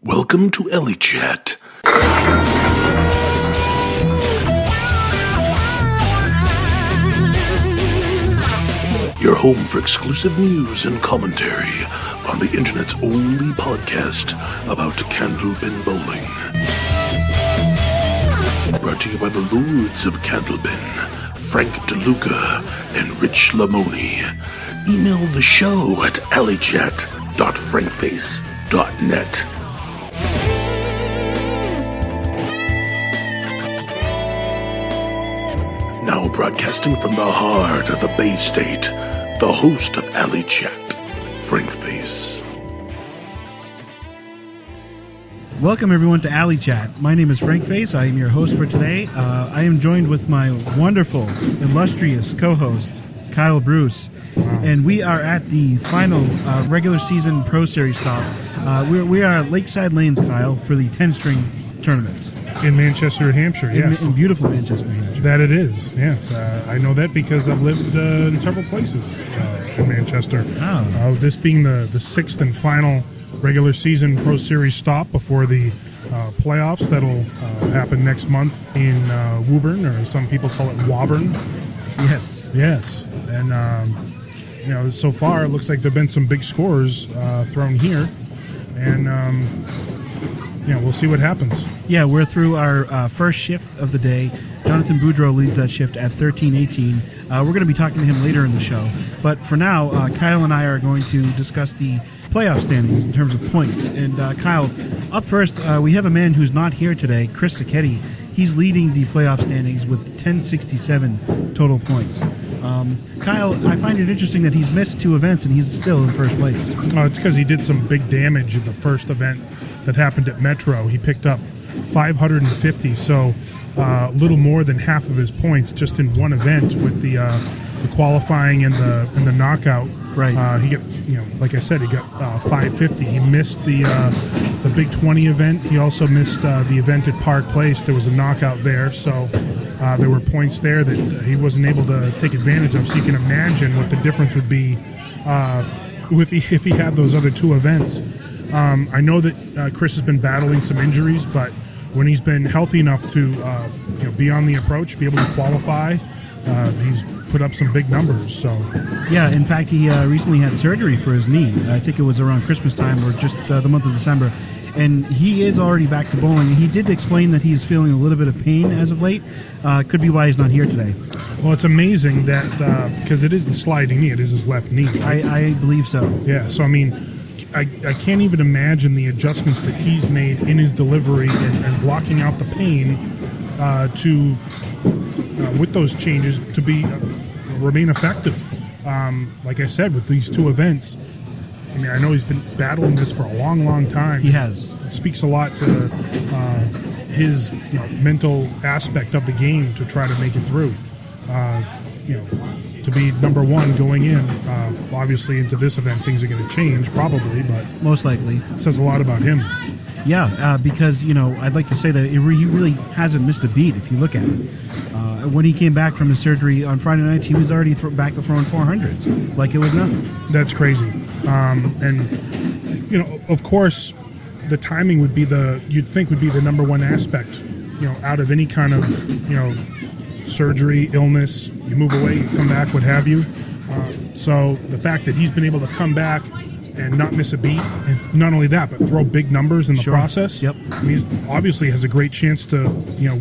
Welcome to Ellie Chat. Your home for exclusive news and commentary on the internet's only podcast about Candlepin bowling. Brought to you by the Lords of Candlepin, Frank DeLuca and Rich Lamoni. Email the show at alleychat.frankface.net. Now broadcasting from the heart of the Bay State, the host of Alley Chat, FrankFace. Welcome everyone to Alley Chat. My name is FrankFace. I am your host for today. I am joined with my wonderful, illustrious co-host, Kyle Bruce. And we are at the final regular season Pro Series stop. We are at Lakeside Lanes, Kyle, for the 10-string tournament. In Manchester, New Hampshire, yes. In beautiful Manchester, New Hampshire. That it is, yes. I know that because I've lived in several places in Manchester. Oh. This being the sixth and final regular season Pro Series stop before the playoffs that'll happen next month in Woburn, or some people call it Woburn. Yes. Yes. And, so far it looks like there have been some big scores thrown here. And, we'll see what happens. Yeah, we're through our first shift of the day. Jonathan Boudreau leads that shift at 13:18. We're going to be talking to him later in the show. But for now, Kyle and I are going to discuss the playoff standings in terms of points. And Kyle, up first, we have a man who's not here today, Chris Sacchetti. He's leading the playoff standings with 1067 total points. Kyle, I find it interesting that he's missed two events and he's still in first place. It's because he did some big damage in the first event that happened at Metro. He picked up 550, so a little more than half of his points just in one event with the qualifying and the knockout. Right. He got, like I said, he got 550. He missed the Big 20 event. He also missed the event at Park Place. There was a knockout there, so there were points there that he wasn't able to take advantage of. So you can imagine what the difference would be if he had those other two events. I know that Chris has been battling some injuries, but when he's been healthy enough to be on the approach, be able to qualify, he's put up some big numbers. So yeah, in fact, he recently had surgery for his knee. I think it was around Christmas time or just the month of December. And he is already back to bowling. He did explain that he's feeling a little bit of pain as of late. Could be why he's not here today. Well, it's amazing that because it is the sliding knee, it is his left knee. Right? I believe so. Yeah, so I mean, I can't even imagine the adjustments that he's made in his delivery and blocking out the pain with those changes to remain effective. Like I said, with these two events, I mean, I know he's been battling this for a long, long time. He has. It speaks a lot to his mental aspect of the game to try to make it through. To be number one going in, obviously into this event, things are going to change probably, but most likely it says a lot about him. Yeah, because I'd like to say that he really hasn't missed a beat. If you look at it, when he came back from his surgery on Friday nights, he was already back to throwing 400s like it was nothing. That's crazy, and of course, the timing would be you'd think would be the number one aspect, out of any kind of surgery, illness. You move away, you come back, what have you. So the fact that he's been able to come back and not miss a beat, and not only that, but throw big numbers in the process. Yep. I mean, he obviously has a great chance to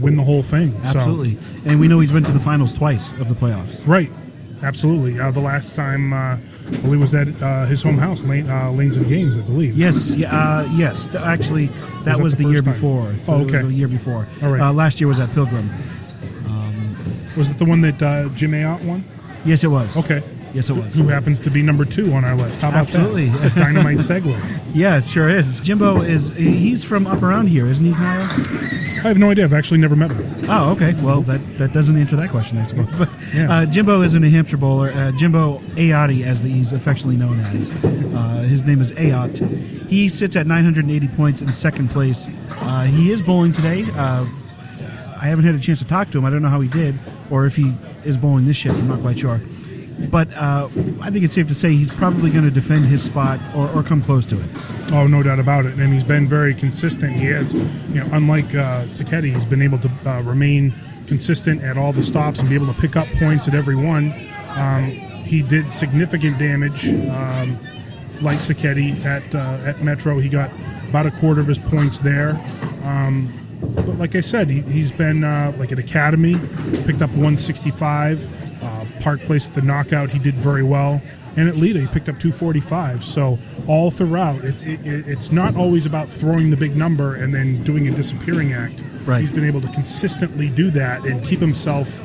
win the whole thing. Absolutely. So. And we know he's been to the finals twice of the playoffs. Right. Absolutely. The last time, I believe, was at his home house, Lanes and Games, I believe. Yes. Yes. Actually, that was the year before. Oh, okay. The year before. All right. Last year was at Pilgrim. Was it the one that Jim Ayotte won? Yes, it was. Okay. Yes, it was. Who happens to be number 2 on our list. How about Absolutely. that? It's a dynamite segue. Yeah, it sure is. Jimbo he's from up around here, isn't he, Kyle? I have no idea. I've actually never met him. Oh, okay. Well, that doesn't answer that question, I suppose. But yeah. Jimbo is a New Hampshire bowler. Jimbo Ayotte, as he's affectionately known as. His name is Ayotte. He sits at 980 points in second place. He is bowling today. I haven't had a chance to talk to him. I don't know how he did, or if he is bowling this shift. I'm not quite sure. but I think it's safe to say he's probably going to defend his spot or come close to it. Oh, no doubt about it. And he's been very consistent. He has, unlike Sacchetti, he's been able to remain consistent at all the stops and be able to pick up points at every one. He did significant damage, like Sacchetti at Metro. He got about a quarter of his points there. But like I said, he's been like at Academy, picked up 165. Park Place at the knockout, he did very well. And at Lita, he picked up 245. So all throughout, it's not always about throwing the big number and then doing a disappearing act. Right. He's been able to consistently do that and keep himself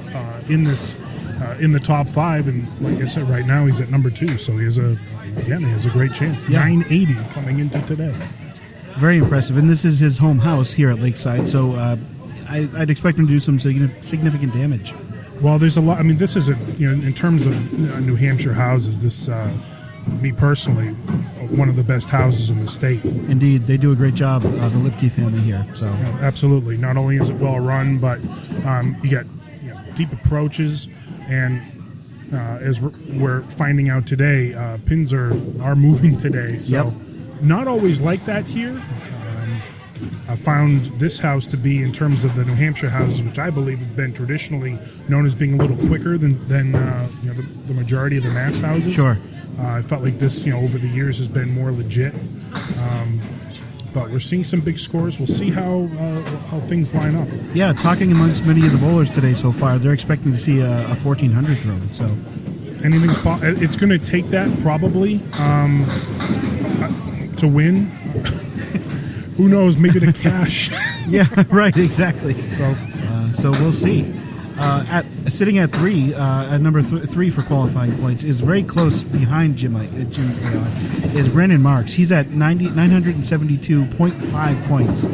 in the top 5. And like I said, right now he's at number 2. So he has a great chance. Yeah. 980 coming into today. Very impressive. And this is his home house here at Lakeside. So I'd expect him to do some significant damage. Well, there's a lot. I mean, this is in terms of New Hampshire houses, this, me personally, one of the best houses in the state. Indeed, they do a great job, the Lipke family here. So absolutely. Not only is it well run, but you got deep approaches, and as we're finding out today, pins are moving today. So not always like that here. I found this house to be, in terms of the New Hampshire houses, which I believe have been traditionally known as being a little quicker than the majority of the Mass houses. Sure. I felt like this, over the years, has been more legit. But we're seeing some big scores. We'll see how things line up. Yeah, talking amongst many of the bowlers today so far, they're expecting to see a 1400 thrown. So anything's it's going to take that probably to win. Who knows? Maybe to cash. Yeah, right. Exactly. So we'll see. Sitting at 3, at number 3 for qualifying points, is very close behind Jim is Brandon Marks. He's at 972.5 points.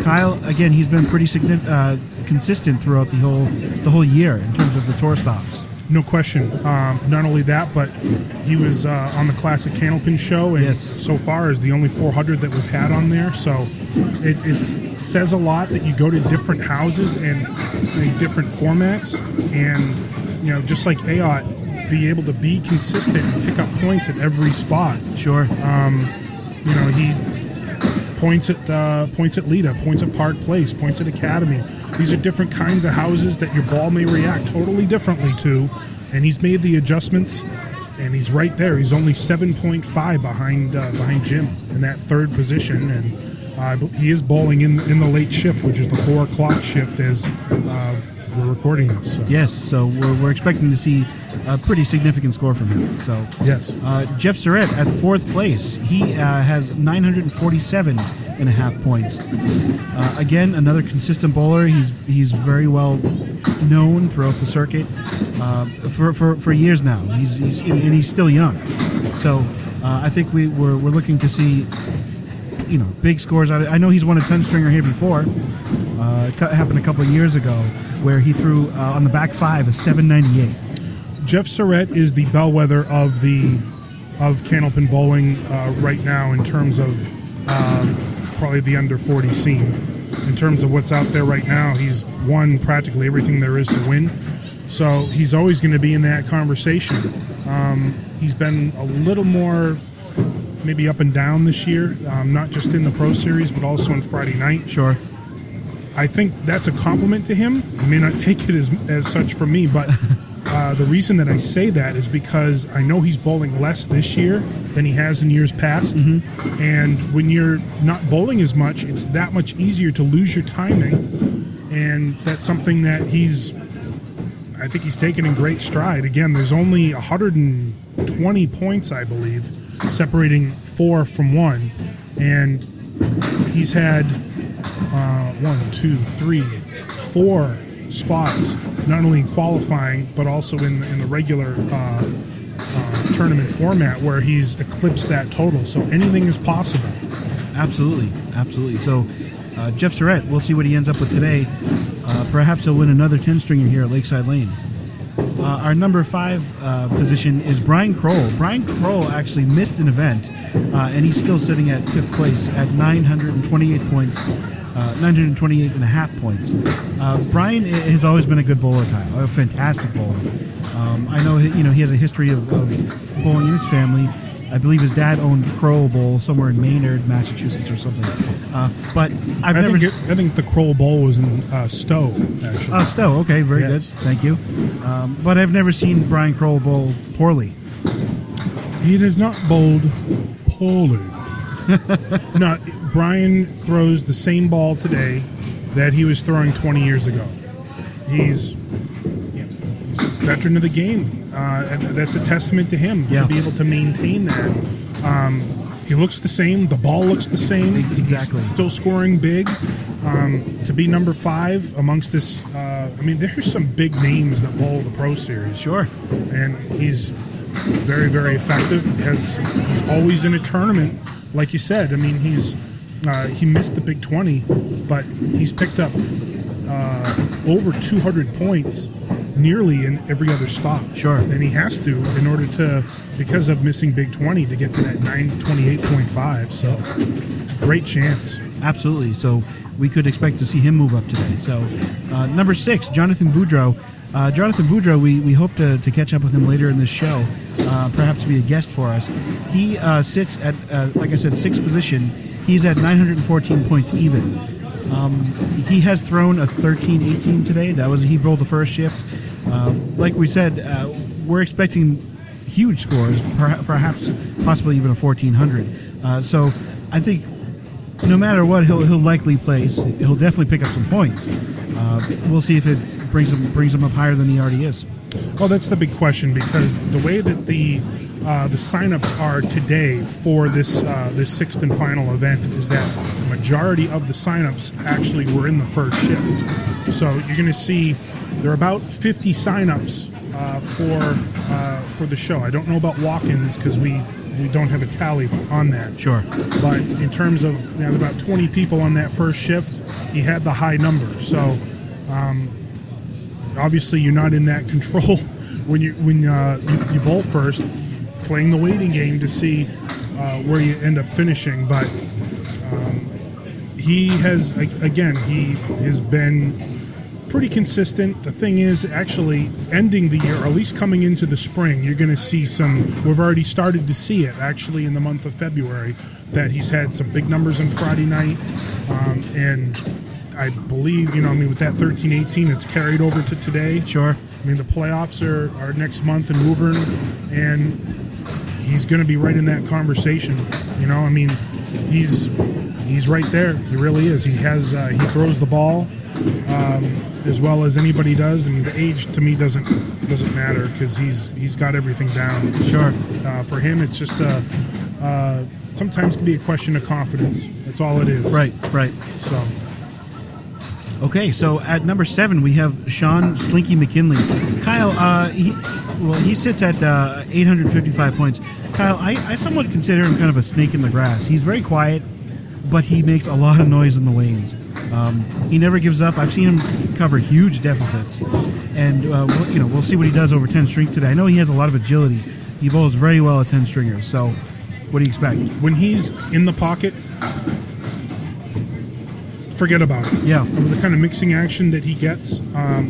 Kyle, again, he's been pretty consistent throughout the whole year in terms of the tour stops. No question. Not only that, but he was on the Classic Candlepin show, and so far is the only 400 that we've had on there. So it says a lot that you go to different houses and different formats, and just like Ayotte, be able to be consistent and pick up points at every spot. Sure. He points at Lita, points at Park Place, points at Academy. These are different kinds of houses that your ball may react totally differently to, and he's made the adjustments, and he's right there. He's only 7.5 behind Jim in that third position, and he is bowling in the late shift, which is the 4 o'clock shift as we're recording this. So. Yes, so we're expecting to see a pretty significant score from him. So yes, Jeff Surratt at 4th place. He has 947.5 points. Again, another consistent bowler. He's very well known throughout the circuit for years now. He's still young. So I think we're looking to see big scores out of it. I know he's won a 10-stringer here before. It happened a couple of years ago where he threw on the back 5 a 798. Jeff Surratt is the bellwether of Candlepin bowling right now in terms of probably the under 40 scene. In terms of what's out there right now, he's won practically everything there is to win. So he's always going to be in that conversation. He's been a little more maybe up and down this year, not just in the Pro Series, but also on Friday night. Sure. I think that's a compliment to him. He may not take it as such from me, but the reason that I say that is because I know he's bowling less this year than he has in years past. Mm-hmm. And when you're not bowling as much, it's that much easier to lose your timing. And that's something that I think he's taken in great stride. Again, there's only 120 points, I believe, separating 4 from 1. And he's had 4 spots, not only in qualifying, but also in the regular tournament format where he's eclipsed that total. So anything is possible. Absolutely. So Jeff Surratt, we'll see what he ends up with today. Perhaps he'll win another 10-stringer here at Lakeside Lanes. Our number 5 position is Brian Kroll. Brian Kroll actually missed an event, and he's still sitting at 5th place at 928 points. 928.5 points. Brian has always been a good bowler, Kyle. A fantastic bowler. I know he has a history of bowling in his family. I believe his dad owned Crowell Bowl somewhere in Maynard, Massachusetts, or something. But I think the Crowell Bowl was in Stowe, actually. Oh, Stowe. Okay, very good. Thank you. But I've never seen Brian Crowell bowl poorly. He has not bowled poorly. No, Brian throws the same ball today that he was throwing 20 years ago. He's a veteran of the game. That's a testament to him to be able to maintain that. He looks the same. The ball looks the same. Exactly. He's still scoring big. To be number 5 amongst this, there's some big names that bowl the Pro Series. Sure. And he's very, very effective. He's always in a tournament, like you said. I mean, he missed the Big 20, but he's picked up over 200 points nearly in every other stop. Sure. And he has to in order to, because of missing Big 20, to get to that 928.5. So great chance. Absolutely. So we could expect to see him move up today. So number 6, Jonathan Boudreau. Jonathan Boudreau, we hope to catch up with him later in this show, perhaps be a guest for us. He sits at, like I said, 6th position. He's at 914 points even. He has thrown a 13-18 today. He bowled the first shift. Like we said, we're expecting huge scores, perhaps possibly even a 1400. So I think no matter what, he'll likely place. He'll definitely pick up some points. We'll see if it brings him up higher than he already is. Well, that's the big question, because the way that the sign-ups are today for this 6th and final event is that the majority of the sign-ups actually were in the first shift. So you're going to see there are about 50 sign-ups for the show. I don't know about walk-ins because we don't have a tally on that. Sure. But in terms of about 20 people on that first shift, he had the high number. So obviously you're not in that control when you bowl first, playing the waiting game to see where you end up finishing. But he has been pretty consistent. The thing is, actually ending the year, or at least coming into the spring, you're going to see we've already started to see it actually in the month of February, that he's had some big numbers on Friday night, and I believe, with that 13-18, it's carried over to today. Sure. The playoffs are next month in Woburn, and he's going to be right in that conversation. He's right there. He really is. He throws the ball as well as anybody does. The age to me doesn't matter, because he's got everything down. Sure. For him, it's just sometimes can be a question of confidence. That's all it is. Right. So. Okay, so at number 7 we have Sean Slinky McKinley. Kyle, he sits at 855 points. Kyle, I somewhat consider him kind of a snake in the grass. He's very quiet, but he makes a lot of noise in the lanes. He never gives up. I've seen him cover huge deficits, and we'll see what he does over 10 strings today. I know he has a lot of agility. He bowls very well at 10 stringers. So, what do you expect? When he's in the pocket, forget about it. Yeah. The kind of mixing action that he gets,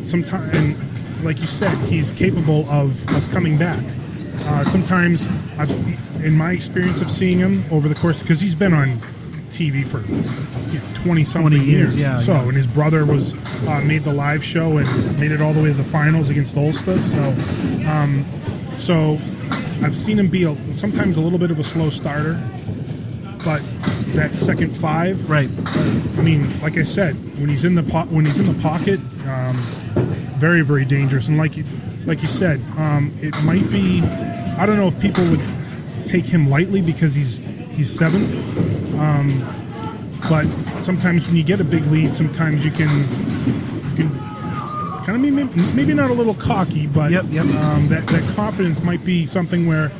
sometimes, and like you said, he's capable of coming back. Sometimes, in my experience of seeing him over the course, because he's been on TV for 20-something years. Yeah, so, and his brother made the live show and made it all the way to the finals against Ulster. So I've seen him be sometimes a little bit of a slow starter, but that second 5, right? Like I said, when he's in the pocket, very, very dangerous. And like you said, it might be. I don't know if people would take him lightly because he's 7th. But sometimes when you get a big lead, sometimes you can kind of be maybe not a little cocky, but yep. That confidence might be something where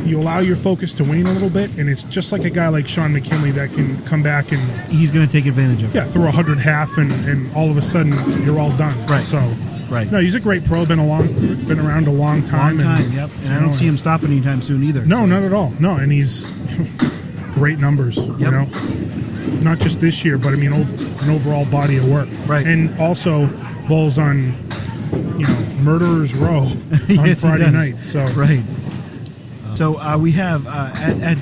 you allow your focus to wane a little bit, and it's just like a guy like Sean McKinley that can come back and he's going to take advantage of it. Yeah, throw 100 half, and all of a sudden you're all done. Right. So. Right. No, he's a great pro. Been around a long time. Yep. And I don't see him stopping anytime soon either. No, not at all. No, and he's great numbers. Yep. Not just this year, but an overall body of work. Right. And also bowls on Murderer's Row on Yes, Friday nights. So right. So we have at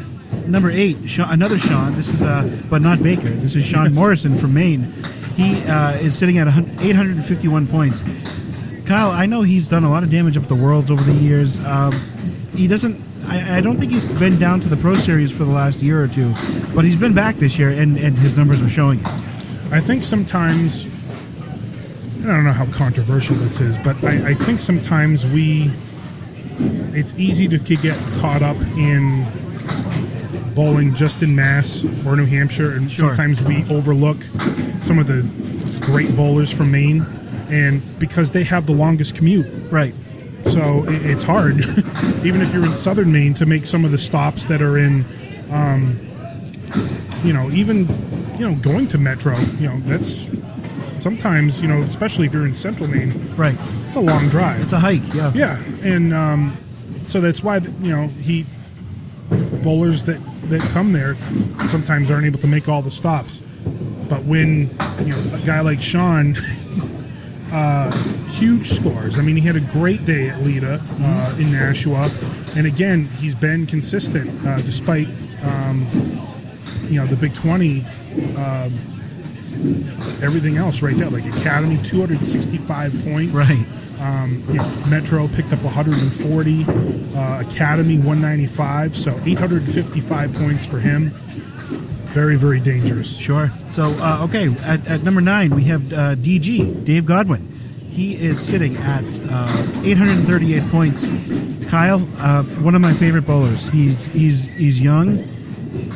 number 8, another Sean. This is but not Baker. This is Sean Morrison from Maine. He is sitting at 851 points. Kyle, I know he's done a lot of damage up at the Worlds over the years. He doesn't. I don't think he's been down to the Pro Series for the last year or two, but he's been back this year, and his numbers are showing it. I think sometimes, I don't know how controversial this is, but I think sometimes it's easy to get caught up in bowling just in Mass or New Hampshire, and sometimes we overlook some of the great bowlers from Maine, and because they have the longest commute. Right. So it's hard, even if you're in southern Maine, to make some of the stops that are in, going to Metro. That's sometimes, especially if you're in central Maine. Right. It's a long drive. It's a hike, yeah. Yeah, and so that's why, bowlers that come there sometimes aren't able to make all the stops. But when, a guy like Sean... huge scores. I mean, he had a great day at Lita in Nashua, and again, he's been consistent despite the Big 20, everything else right there. Like Academy, 265 points. Right. Metro picked up 140. Academy 195. So 855 points for him. Very, very dangerous. Sure. So, okay, at number 9, we have DG, Dave Godwin. He is sitting at 838 points. Kyle, one of my favorite bowlers. He's young.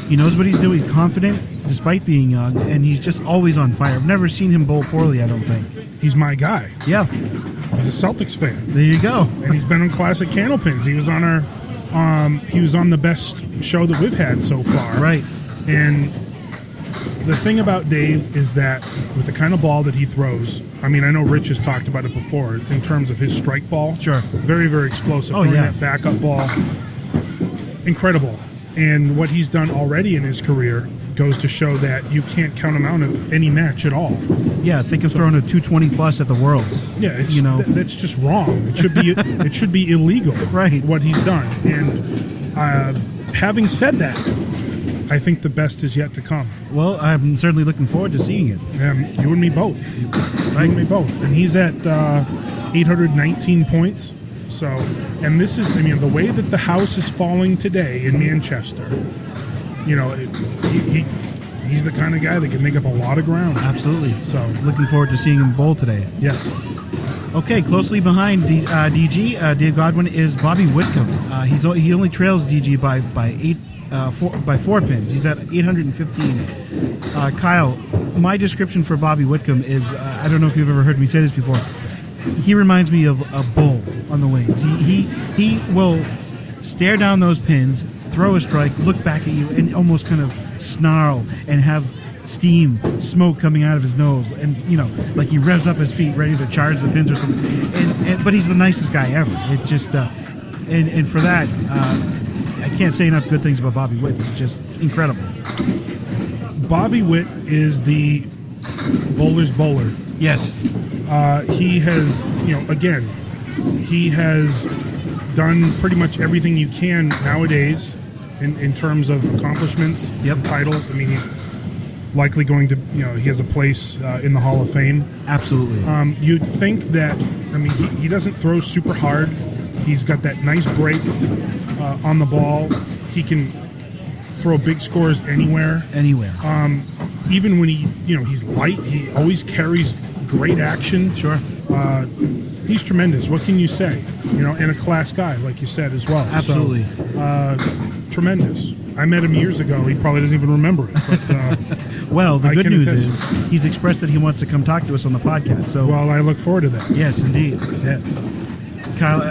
He knows what he's doing. He's confident, despite being young, and he's just always on fire. I've never seen him bowl poorly, I don't think. He's my guy. Yeah. He's a Celtics fan. There you go. And he's been on Classic Candlepins. He was on the best show that we've had so far. Right. And the thing about Dave is that with the kind of ball that he throws, I mean, I know Rich has talked about it before in terms of his strike ball. Sure. Very, very explosive. Oh, yeah. That backup ball. Incredible. And what he's done already in his career goes to show that you can't count him out of any match at all. Yeah, think of throwing a 220 plus at the Worlds. Yeah, that's just wrong. It should be illegal. Right. What he's done. And having said that, I think the best is yet to come. Well, I'm certainly looking forward to seeing it. You and me both. Right? You and me both. And he's at 819 points. So, and this is, the way that the house is falling today in Manchester, he's the kind of guy that can make up a lot of ground. Absolutely. So, looking forward to seeing him bowl today. Yes. Okay, closely behind DG, Dave Godwin, is Bobby Whitcomb. He only trails DG by 4 pins. He's at 815. Kyle, my description for Bobby Whitcomb is, I don't know if you've ever heard me say this before, he reminds me of a bull on the wings. He will stare down those pins, throw a strike, look back at you, and almost kind of snarl and have steam, smoke coming out of his nose, and like he revs up his feet ready to charge the pins or something. But he's the nicest guy ever. It's just and for that, I can't say enough good things about Bobby Witt. It's just incredible. Bobby Witt is the bowler's bowler. Yes. He has, he has done pretty much everything you can nowadays in terms of accomplishments, titles. I mean, he's likely going to, he has a place in the Hall of Fame. Absolutely. You'd think that, he doesn't throw super hard. He's got that nice break on the ball. He can throw big scores anywhere. Anywhere. Even when he's light, he always carries great action. Sure. He's tremendous. What can you say? And a class guy, like you said, as well. Absolutely. So, tremendous. I met him years ago. He probably doesn't even remember it. But, well, the good news is he's expressed that he wants to come talk to us on the podcast. So, well, I look forward to that. Yes, indeed. Yes. Kyle,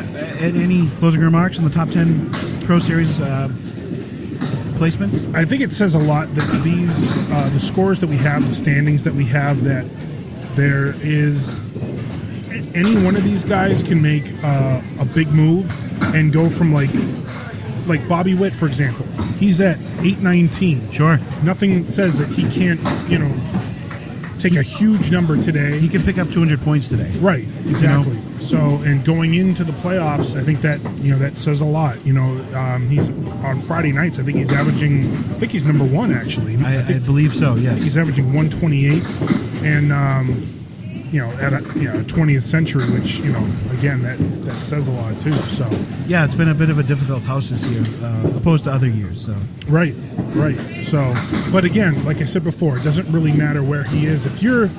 any closing remarks on the top 10 Pro Series placements? I think it says a lot that these the scores that we have, the standings that we have, that there is any one of these guys can make a big move and go from like Bobby Witt, for example. He's at 819. Sure. Nothing says that he can't, take a huge number today. He can pick up 200 points today. Right, exactly. So, and going into the playoffs, I think that that says a lot. He's on Friday nights. I think he's averaging. I think he's number one actually. I believe so. Yes, I think he's averaging 128, and at a 20th century, which again that says a lot too. So yeah, it's been a bit of a difficult house this year, opposed to other years. So right. So, but again, like I said before, it doesn't really matter where he is. If you're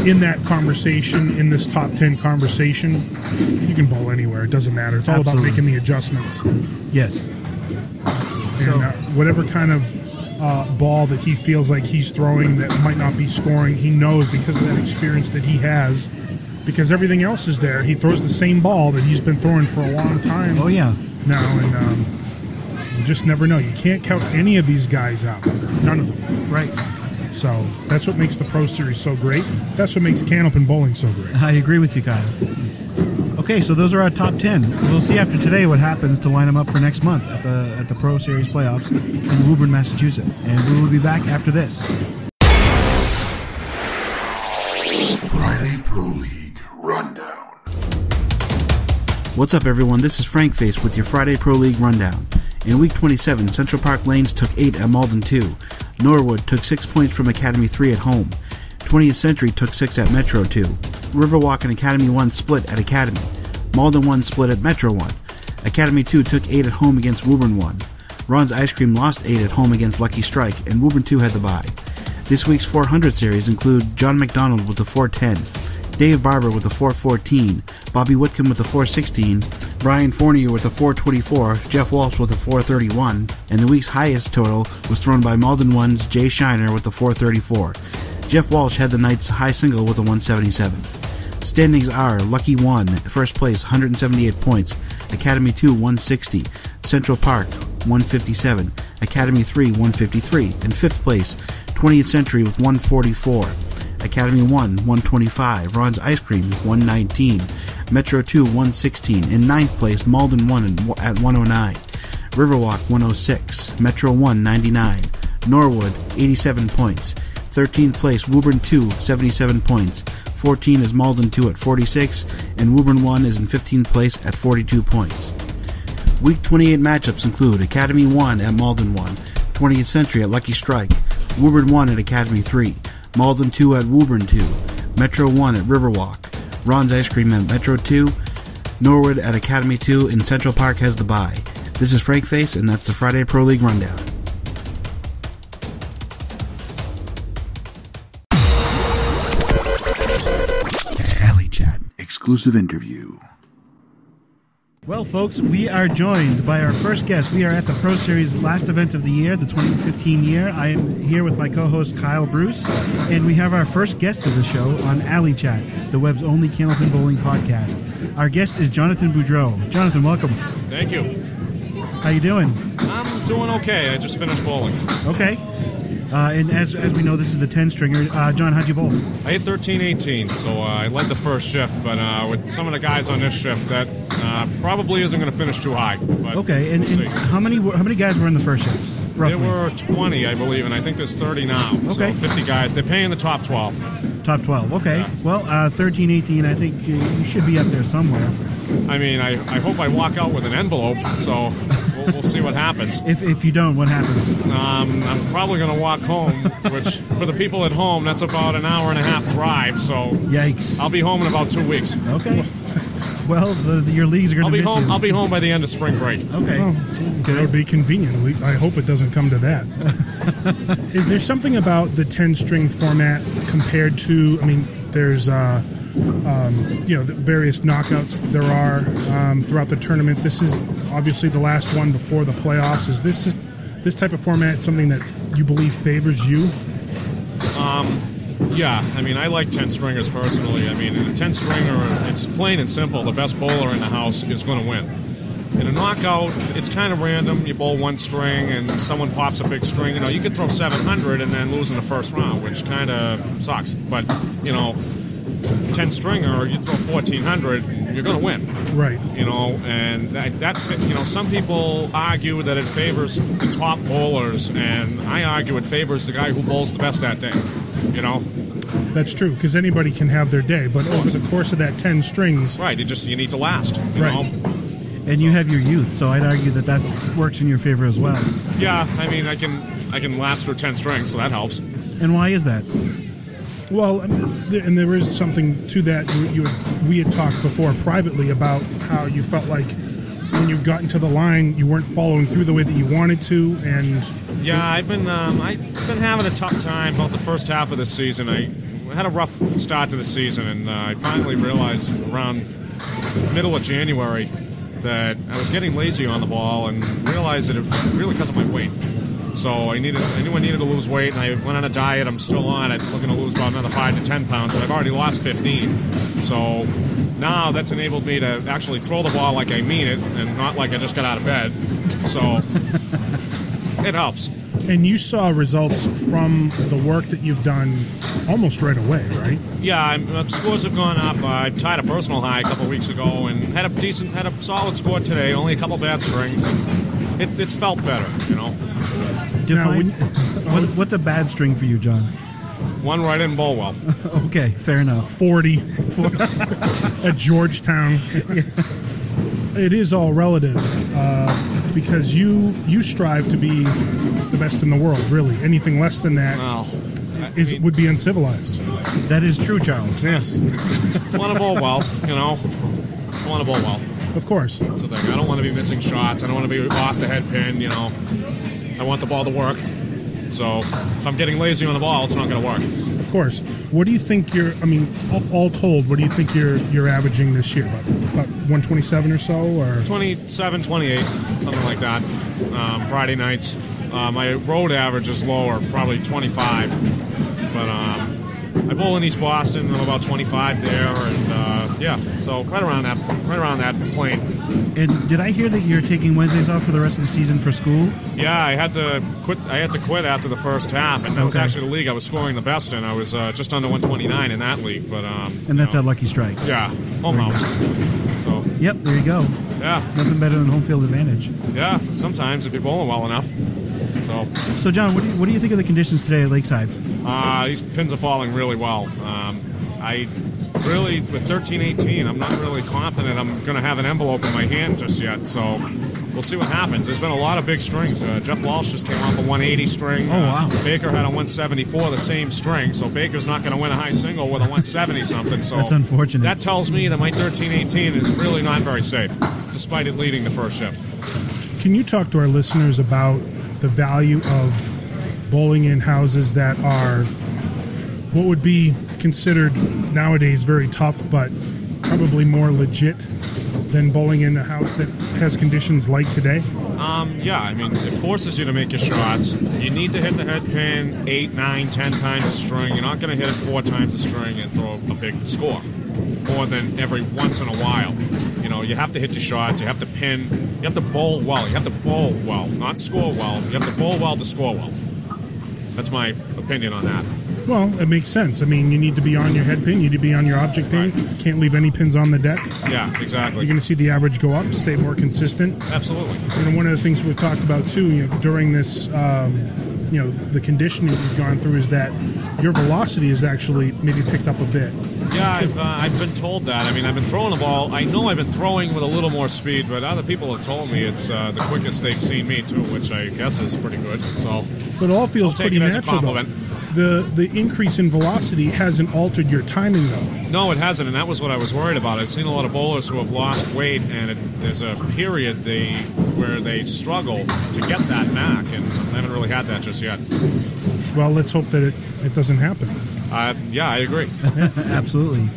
in that conversation, in this top 10 conversation, you can bowl anywhere. It doesn't matter. It's all about making the adjustments. Yes. And whatever kind of ball that he feels like he's throwing that might not be scoring, he knows because of that experience that he has, because everything else is there. He throws the same ball that he's been throwing for a long time. Oh, yeah. Now, and you just never know. You can't count any of these guys out. None of them. Right. So that's what makes the Pro Series so great. That's what makes Candlepin bowling so great. I agree with you, Kyle. Okay, so those are our top 10. We'll see after today what happens to line them up for next month at the Pro Series playoffs in Woburn, Massachusetts. And we will be back after this. Friday Pro League Rundown. What's up, everyone? This is FrankFace with your Friday Pro League Rundown. In Week 27, Central Park Lanes took 8 at Malden 2. Norwood took 6 points from Academy 3 at home. 20th Century took 6 at Metro 2. Riverwalk and Academy 1 split at Academy. Malden 1 split at Metro 1. Academy 2 took 8 at home against Woburn 1. Ron's Ice Cream lost 8 at home against Lucky Strike, and Woburn 2 had the bye. This week's 400 series include John McDonald with the 410, Dave Barber with the 414, Bobby Whitcomb with the 416, Brian Fournier with the 424, Jeff Walsh with the 431, and the week's highest total was thrown by Malden 1's Jay Shiner with the 434. Jeff Walsh had the night's high single with the 177. Standings are Lucky 1, first place, 178 points, Academy 2, 160, Central Park, 157, Academy 3, 153, and fifth place, 20th Century with 144. Academy 1, 125, Ron's Ice Cream, 119, Metro 2, 116, in ninth place, Malden 1 at 109, Riverwalk, 106, Metro 1, 99, Norwood, 87 points, 13th place, Woburn 2, 77 points, 14 is Malden 2 at 46, and Woburn 1 is in 15th place at 42 points. Week 28 matchups include Academy 1 at Malden 1, 20th Century at Lucky Strike, Woburn 1 at Academy 3, Malden 2 at Woburn 2, Metro 1 at Riverwalk, Ron's Ice Cream at Metro 2, Norwood at Academy 2, and Central Park has the bye. This is FrankFace, and that's the Friday Pro League Rundown. Alley Chat. Exclusive interview. Well, folks, we are joined by our first guest. We are at the Pro Series last event of the year, the 2015 year. I am here with my co-host, Kyle Bruce, and we have our first guest of the show on Alley Chat, the web's only Candlepin Bowling podcast. Our guest is Jonathan Boudreau. Jonathan, welcome. Thank you. How you doing? I'm doing okay. I just finished bowling. Okay. And as we know, this is the 10-stringer. John, how'd you bowl? I hit 13-18, so I led the first shift, but with some of the guys on this shift, that probably isn't going to finish too high. But okay, and how many guys were in the first shift, roughly? There were 20, I believe, and I think there's 30 now. Okay. So 50 guys. They're paying the top 12. Top 12, okay. Yeah. Well, 13-18, I think you should be up there somewhere. I mean, I hope I walk out with an envelope, so we'll see what happens. If you don't, what happens? I'm probably going to walk home, which for the people at home, that's about an hour and a half drive, so yikes. I'll be home in about 2 weeks. Okay. Well, your leagues are going to miss you. I'll be home by the end of spring break. Okay. Well, that would be convenient. I hope it doesn't come to that. Is there something about the 10-string format compared to, I mean, there's the various knockouts that there are throughout the tournament. This is obviously the last one before the playoffs. Is this type of format something that you believe favors you? Yeah, I mean, I like 10-stringers personally. I mean, in a 10-stringer, it's plain and simple. The best bowler in the house is going to win. In a knockout, it's kind of random. You bowl one string and someone pops a big string. You could throw 700 and then lose in the first round, which kind of sucks. But, 10-stringer, you throw 1,400, you're going to win. Right. And that some people argue that it favors the top bowlers, and I argue it favors the guy who bowls the best that day. you know. That's true, because anybody can have their day, but over the course of that 10 strings... Right, you need to last, you know. And you have your youth, so I'd argue that works in your favor as well. Yeah, I mean, I can last through 10 strings, so that helps. And why is that? Well, and there is something to that. We had talked before privately about how you felt like when you got into the line, you weren't following through the way that you wanted to, and... Yeah, I've been having a tough time about the first half of the season. I had a rough start to the season, and I finally realized around middle of January that I was getting lazy on the ball, and realized that it was really because of my weight. So I knew I needed to lose weight, and I went on a diet. I'm still on it, looking to lose about another 5 to 10 pounds, but I've already lost 15. So now that's enabled me to actually throw the ball like I mean it, and not like I just got out of bed. So it helps. And you saw results from the work that you've done almost right away, right? Yeah, scores have gone up. I tied a personal high a couple of weeks ago, and had a solid score today. Only a couple bad strings. It's felt better, you know. Define what's a bad string for you, John? One right in Bolwell. Okay, fair enough. 40 at Georgetown. It is all relative because you strive to be the best in the world. Really, anything less than that would be uncivilized. That is true, Charles. Yes. Want a Bolwell, you know. Want a Bolwell. Of course. That's the thing. I don't want to be missing shots. I don't want to be off the head pin, you know. I want the ball to work. So if I'm getting lazy on the ball, it's not going to work. Of course. What do you think all told, what do you think you're averaging this year? About 127 or so? Or 27, 28, something like that. Friday nights. My road average is lower, probably 25. But I bowl in East Boston. I'm about 25 there, and so right around that plane. And did I hear that you're taking Wednesdays off for the rest of the season for school? Yeah, I had to quit after the first half, and that was actually the league I was scoring the best in. I was just under 129 in that league, but and that's at Lucky Strike. Yeah, home house. So yep, there you go. Yeah, nothing better than home field advantage. Yeah, sometimes if you're bowling well enough. So John, what do you think of the conditions today at Lakeside? These pins are falling really well. I really, with 13-18, I'm not really confident I'm going to have an envelope in my hand just yet. So we'll see what happens. There's been a lot of big strings. Jeff Walsh just came off a 180 string. Oh, wow. Baker had a 174, the same string. So Baker's not going to win a high single with a 170 something. So that's unfortunate. That tells me that my 13-18 is really not very safe, despite it leading the first shift. Can you talk to our listeners about the value of bowling in houses that are what would be considered nowadays very tough, but probably more legit than bowling in a house that has conditions like today? Yeah, I mean, it forces you to make your shots. You need to hit the head pin 8, 9, 10 times the string. You're not going to hit it 4 times the string and throw a big score more than every once in a while. You know, you have to hit your shots. You have to pin. You have to bowl well. You have to bowl well, not score well. You have to bowl well to score well. That's my opinion on that. Well, it makes sense. I mean, you need to be on your head pin. You need to be on your object pin. Right. Can't leave any pins on the deck. Yeah, exactly. You're going to see the average go up, stay more consistent. Absolutely. You know, one of the things we've talked about, too, during this, the conditioning you've gone through is that your velocity is actually maybe picked up a bit. Yeah, I've been told that. I mean, I've been throwing the ball. I know I've been throwing with a little more speed, but other people have told me it's the quickest they've seen me, too, which I guess is pretty good. So, but it all feels pretty natural, though. The increase in velocity hasn't altered your timing, though. No, it hasn't, and that was what I was worried about. I've seen a lot of bowlers who have lost weight, and there's a period where they struggle to get that back, and I haven't really had that just yet. Well, let's hope that it doesn't happen. Yeah, I agree. Absolutely.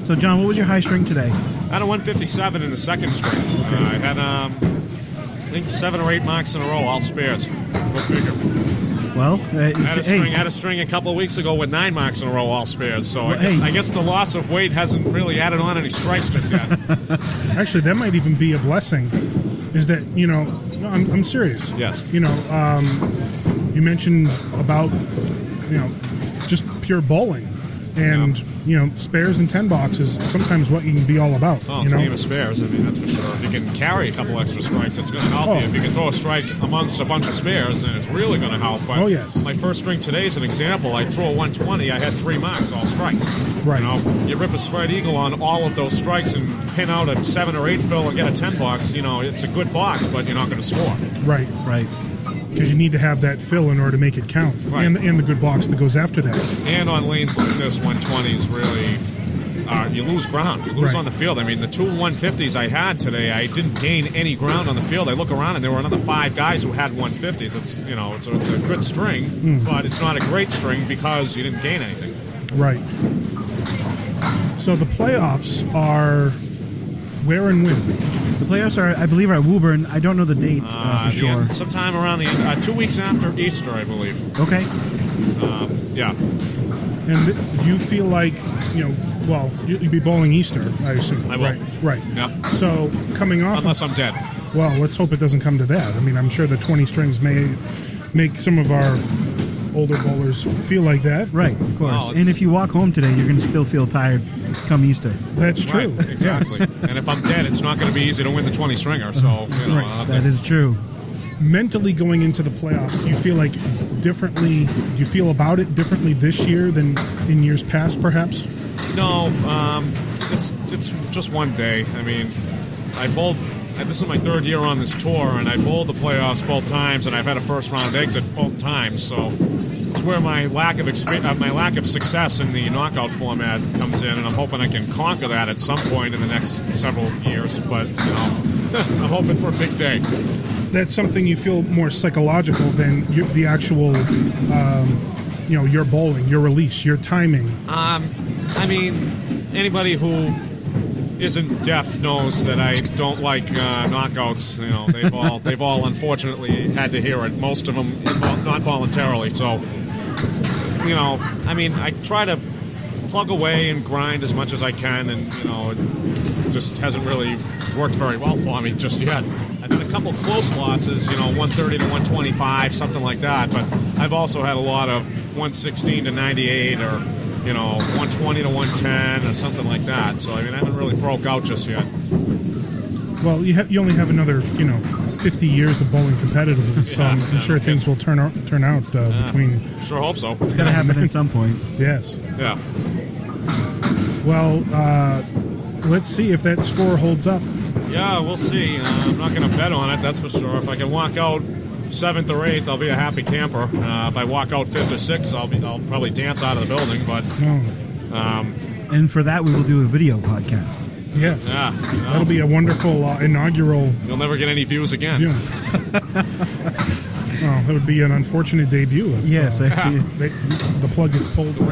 So, John, what was your high string today? I had a 157 in the second string. Okay. I had, I think, 7 or 8 marks in a row, all spares. Go figure. Well, I had a string a couple of weeks ago with 9 marks in a row, all spares. So I guess the loss of weight hasn't really added on any strikes just yet. Actually, that might even be a blessing. Is that I'm serious. Yes. You mentioned about just pure bowling. And, spares and 10 box is sometimes what you can be all about. Oh, it's a game of spares. I mean, that's for sure. If you can carry a couple extra strikes, it's going to help you. If you can throw a strike amongst a bunch of spares, then it's really going to help. But yes. My first string today is an example. I threw a 120. I had 3 marks, all strikes. Right. You rip a spread eagle on all of those strikes and pin out a 7 or 8 fill and get a 10 box. It's a good box, but you're not going to score. Right. Because you need to have that fill in order to make it count. Right. And the good box that goes after that. And on lanes like this, 120s really, you lose ground. You lose on the field. I mean, the 2 150s I had today, I didn't gain any ground on the field. I look around and there were another 5 guys who had 150s. It's a good string, but it's not a great string because you didn't gain anything. Right. So the playoffs are where and when? The playoffs are, I believe, at Woburn. I don't know the date for sure. Yeah, sometime around the 2 weeks after Easter, I believe. Okay. Yeah. And do you feel like, you'd be bowling Easter, I assume. I will. Right. Yeah. So coming off... Unless I'm dead. Well, let's hope it doesn't come to that. I mean, I'm sure the 20 strings may make some of our older bowlers feel like that. Right, of course. Well, and if you walk home today, you're going to still feel tired come Easter. That's true. Right, exactly. And if I'm dead, it's not going to be easy to win the 20 stringer. So, That is true. Mentally going into the playoffs, do you feel like differently? Do you feel about it differently this year than in years past, perhaps? No, it's just one day. I mean, I bowled. This is my 3rd year on this tour, and I bowled the playoffs both times, and I've had a first-round exit both times. So it's where my lack of success in the knockout format comes in, and I'm hoping I can conquer that at some point in the next several years. But I'm hoping for a big day. That's something you feel more psychological than the actual, your bowling, your release, your timing. I mean, anybody who isn't deaf knows that I don't like knockouts. They've all unfortunately had to hear it. Most of them not voluntarily. So, I mean, I try to plug away and grind as much as I can, and it just hasn't really worked very well for me just yet. I've had a couple close losses, 130 to 125, something like that. But I've also had a lot of 116 to 98 or 120 to 110 or something like that. So, I mean, I haven't really broke out just yet. Well, you only have another, 50 years of bowling competitively, so I'm sure things will turn out between... Sure hope so. It's going to happen at some point. Yes. Yeah. Well, let's see if that score holds up. Yeah, we'll see. I'm not going to bet on it, that's for sure. If I can walk out 7th or 8th, I'll be a happy camper. If I walk out 5th or 6th, I'll probably dance out of the building. But and for that, we will do a video podcast. Yes. Yeah. That'll be a wonderful inaugural... You'll never get any views again. Yeah. Well, that would be an unfortunate debut. If, yes. The plug gets pulled. The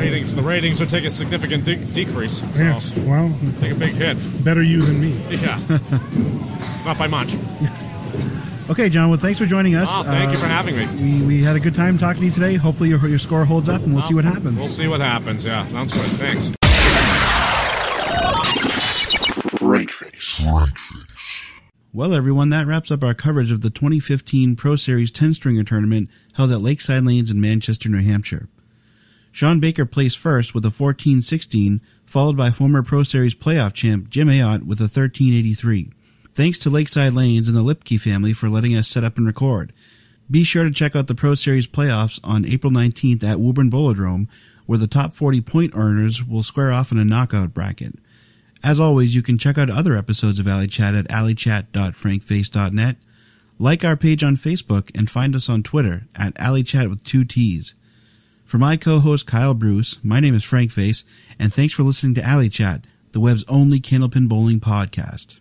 ratings would take a significant decrease. So yes. Well... Take a big hit. Better you than me. Yeah. Not by much. Okay, John, well, thanks for joining us. Oh, thank you for having me. We had a good time talking to you today. Hopefully your score holds up, and we'll see what happens. We'll see what happens, yeah. Sounds good. Thanks. FrankFace. Well, everyone, that wraps up our coverage of the 2015 Pro Series 10-stringer tournament held at Lakeside Lanes in Manchester, New Hampshire. Sean Baker placed first with a 14-16, followed by former Pro Series playoff champ Jim Ayotte with a 13-83. Thanks to Lakeside Lanes and the Lipke family for letting us set up and record. Be sure to check out the Pro Series playoffs on April 19th at Woburn Bowlodrome, where the top 40 point earners will square off in a knockout bracket. As always, you can check out other episodes of Alley Chat at alleychat.frankface.net, like our page on Facebook, and find us on Twitter at alleychat with 2 T's. For my co-host Kyle Bruce, my name is FrankFace, and thanks for listening to Alley Chat, the web's only Candlepin Bowling podcast.